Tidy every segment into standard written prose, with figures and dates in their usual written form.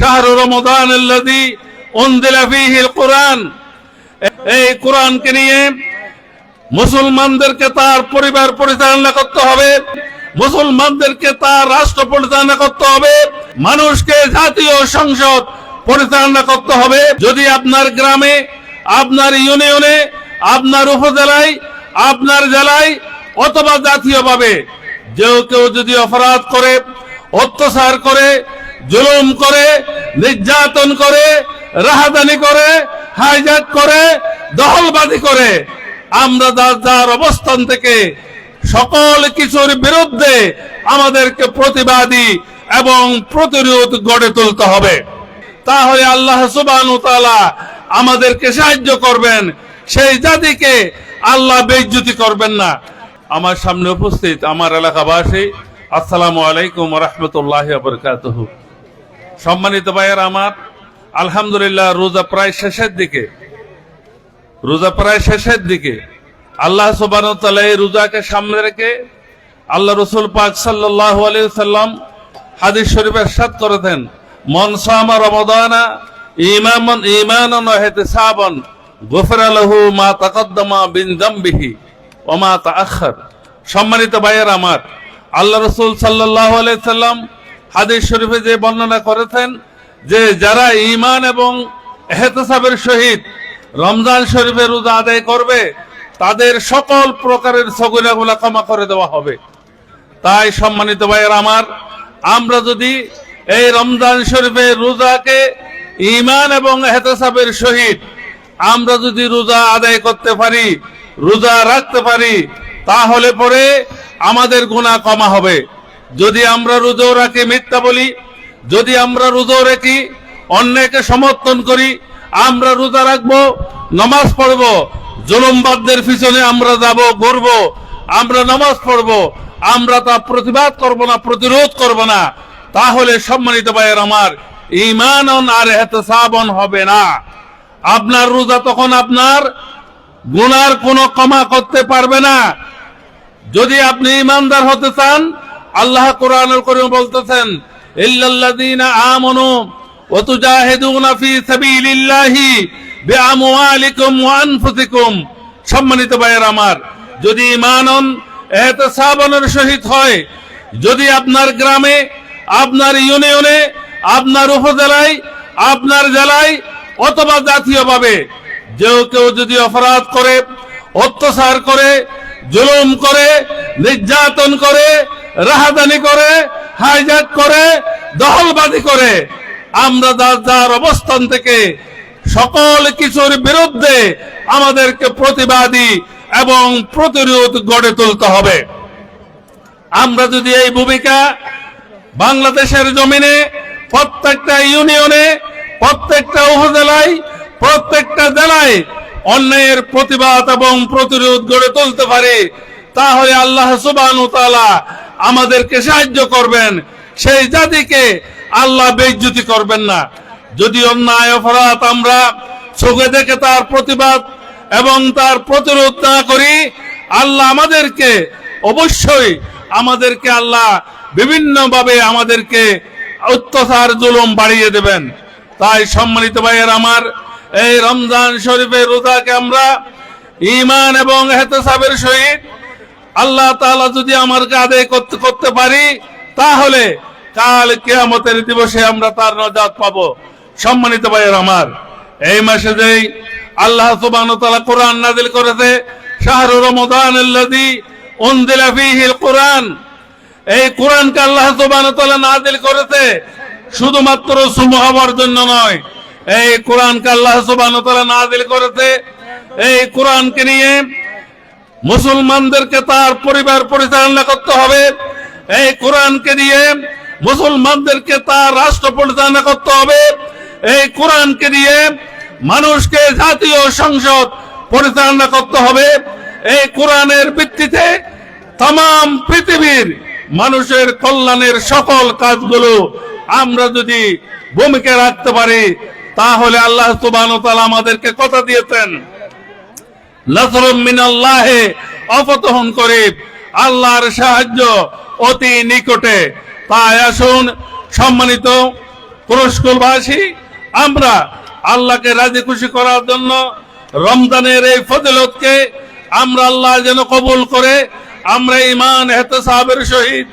শাহরু রমাদানাল্লাযী উনজিলা ফীহিল কুরআন। এই কোরআনকে নিয়ে মুসলমানদেরকে তার পরিবার পরিচালনা করতে হবে, মুসলমানদেরকে তার রাষ্ট্র পরিচালনা করতে হবে, মানুষকে জাতীয় সংসদ পরিচালনা করতে হবে। যদি আপনার গ্রামে, আপনার ইউনিয়নে, আপনার উপজেলায়, আপনার জেলায় অথবা জাতীয়ভাবে কেউ যদি অপরাধ করে, অত্যাচার করে, জুলুম করে, নির্যাতন করে, রাহাজানি করে, হাইজ্যাক করে, দখলবাজি করে, আমরা যার অবস্থান থেকে সকল কিছুর বিরুদ্ধে আমাদেরকে প্রতিবাদী এবং প্রতিরোধ গড়ে তুলতে হবে। তাহলে আল্লাহ সুবহানাহু ওয়া তাআলা আমাদেরকে সাহায্য করবেন, সেই জাতিকে আল্লাহ বেইজ্জতি করবেন না। আমার সামনে উপস্থিত আমার এলাকাবাসী, আসসালামু আলাইকুম ওয়া রাহমাতুল্লাহি ওয়া বারাকাতুহু। সম্মানিত ভাইয়েরা আমার, আলহামদুলিল্লাহ রোজা প্রায় শেষের দিকে আল্লাহ সুবহানাহু ওয়া তাআলা এই রোজাকে সামনে রেখে আল্লাহ রাসূল পাক সাল্লাল্লাহু আলাইহি ওয়াসাল্লাম হাদিস শরীফে ইরশাদ করেছেন, মান সামা রমাদানা ঈমানান ওয়া ইহতিসাবান গুফিরা লাহু মা তাকাদ্দামা মিন যামবিহি ওয়া মা তাআখার। সম্মানিত ভাইয়েরা আমার, আল্লাহ রাসূল সাল্লাল্লাহু আলাইহি ওয়াসাল্লাম হাদিস শরীফে যে বর্ণনা করেছেন যে যারা ঈমান এবং ইহতিসাবের সহিত রমজান শরীফের রোজা আদায় করবে তাদের সকল প্রকারের সগীরাগুলো ক্ষমা করে দেওয়া হবে। তাই সম্মানিত ভাইয়েরা আমার, আমরা যদি এই রমজান শরীফের রোজাকে ঈমান এবং ইহতিসাবের সহিত আমরা যদি রোজা আদায় করতে পারি, রোজা রাখতে পারি, তাহলে পরে আমাদের গুনাহ ক্ষমা হবে। যদি আমরা রোজাও রাখি মিথ্যা বলি, যদি আমরা রোজাও রাখি অন্যকে সমর্থন করি, আমরা রোজা রাখবো, নামাজ পড়বো, জুলুমবাদদের পিছনে আমরা যাব, ঘুরবো, আমরা নামাজ পড়বো, আমরা তা প্রতিবাদ করব না, প্রতিরোধ করব না, তাহলে সম্মানিত ভাইয়ের আমার ঈমানন আর ইহতিসাবন হবে না। আপনার রোজা তখন আপনার গুনার কোনো ক্ষমা করতে পারবে না। যদি আপনি ঈমানদার হতে চান, আল্লাহ কোরআনুল কারীম বলতেছেন, ইল্লাল্লাযীনা আমানু ওয়া তুজাহিদুনা ফী সাবিলিল্লাহি বিআমওয়ালিকুম ওয়া আনফুসিকুম। সম্মানিত ভাইয়েরা আমার, যদি ঈমানন ইহতিসাবনের সহিত হয়, যদি আপনার গ্রামে, আপনার ইউনিয়নে, আপনার উপজেলায়, আপনার জেলায় অথবা জাতীয়ভাবে কেউ যদি অপরাধ করে, অত্যাচার করে, জুলুম করে, নির্যাতন করে, রাহাজানি করে, হাইজ্যাক করে, দখলবাজি করে, আমরা যার অবস্থান থেকে সকল কিছুর বিরুদ্ধে আমাদেরকে প্রতিবাদী এবং প্রতিরোধ গড়ে তুলতে হবে। আমরা যদি এই ভূমিকা বাংলাদেশের জমিনে প্রত্যেকটা ইউনিয়নে, প্রত্যেকটা উপজেলায়, প্রত্যেকটা জেলায় অন্যায়ের প্রতিবাদ এবং প্রতিরোধ গড়ে তুলতে পারি, তাহলে আল্লাহ সুবহানাহু ওয়া তাআলা আমাদেরকে সাহায্য করবেন, সেই জাতিকে আল্লাহ বেইজ্জতি করবেন না। যদি অন্যায় অপরাধ আমরা চোখে দেখে তার প্রতিবাদ এবং তার প্রতিরোধ না করি, আল্লাহ আমাদেরকে অবশ্যই আল্লাহ বিভিন্নভাবে আমাদেরকে অত্যাচার জুলুম বাড়িয়ে দেবেন। তাই সম্মানিত ভাইয়ের আমার, এই রমজান শরীফের রোজাকে আমরা ঈমান এবং ইহতিসাবের সহিত আল্লাহ তাআলা যদি আমাদেরকে আদায় করতে পারি, তাহলে কাল কিয়ামতের দিবসে আমরা তার নাজাত পাবো। সম্মানিত ভাইয়ের আমার, এই মাসে যেই আল্লাহ সুবহানাহু ওয়া তাআলা কোরআন নাযিল করেছে, শাহরু রমাদানাল্লাযী উনজিলা ফীহিল কুরআন, এই কোরআনকে আল্লাহ সুবহানাহু ওয়া তাআলা নাযিল করেছে শুধুমাত্র সুমহ হওয়ার জন্য নয়। এই কোরআনকে আল্লাহ সুবহানাহু ওয়া তাআলা নাযিল করেছে, এই কোরআনকে নিয়ে মুসলমানদেরকে তার পরিবার পরিচালনা করতে হবে, এই কোরআনকে দিয়ে মুসলমানদেরকে তার রাষ্ট্র পরিচালনা করতে হবে, এই কোরআনকে দিয়ে মানুষকে জাতীয় সংসদ পরিচালনা করতে হবে। এই কোরআনের ভিত্তিতে तमाम পৃথিবীর মানুষের কল্যাণের সকল কাজগুলো আমরা যদি ভূমিকা রাখতে পারি, তাহলে আল্লাহ সুবহানাহু ওয়া তাআলা আমাদেরকে কথা দিয়েছেন, নাসরুম মিনাল্লাহি ওয়া ফাতহুন করিব, আল্লাহর সাহায্য অতি নিকটে। তাই আসুন সম্মানিত পুরস্কুলবাসী আমরা আল্লাহকে রাজি খুশি করার জন্য রমজানের এই ফজিলতকে আমরা আল্লাহ যেন কবুল করে আমরা ঈমান ইহতিসাবের সহিত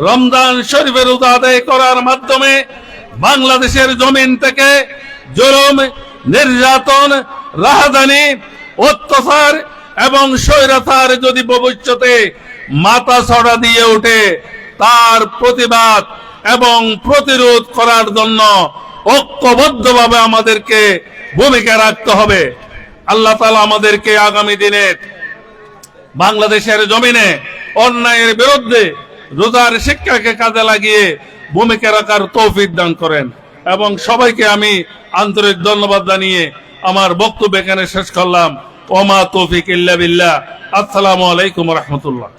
রমজান শরীফের রোজা আদায় করার মাধ্যমে বাংলাদেশের জমিন থেকে জুলুম, নির্যাতন, রাহাজানি, অত্যাচার এবং স্বৈরাচার যদি ভবিষ্যতে মাথা ছড়া দিয়ে ওঠে তার প্রতিবাদ এবং প্রতিরোধ করার জন্য ঐক্যবদ্ধভাবে আমাদেরকে ভূমিকা রাখতে হবে। আল্লাহ তাআলা আমাদেরকে আগামী দিনে বাংলাদেশের জমিনে অন্যায়ের বিরুদ্ধে রোজার শিক্ষাকে কাজে লাগিয়ে ভূমিকা রাখার তৌফিক দান করেন। এবং সবাইকে আমি আন্তরিক ধন্যবাদ জানিয়ে আমার বক্তব্য এখানে শেষ করলাম। ওমা তৌফিক ইল্লা বিল্লাহ। আসসালামু আলাইকুম ওয়া রাহমাতুল্লাহ।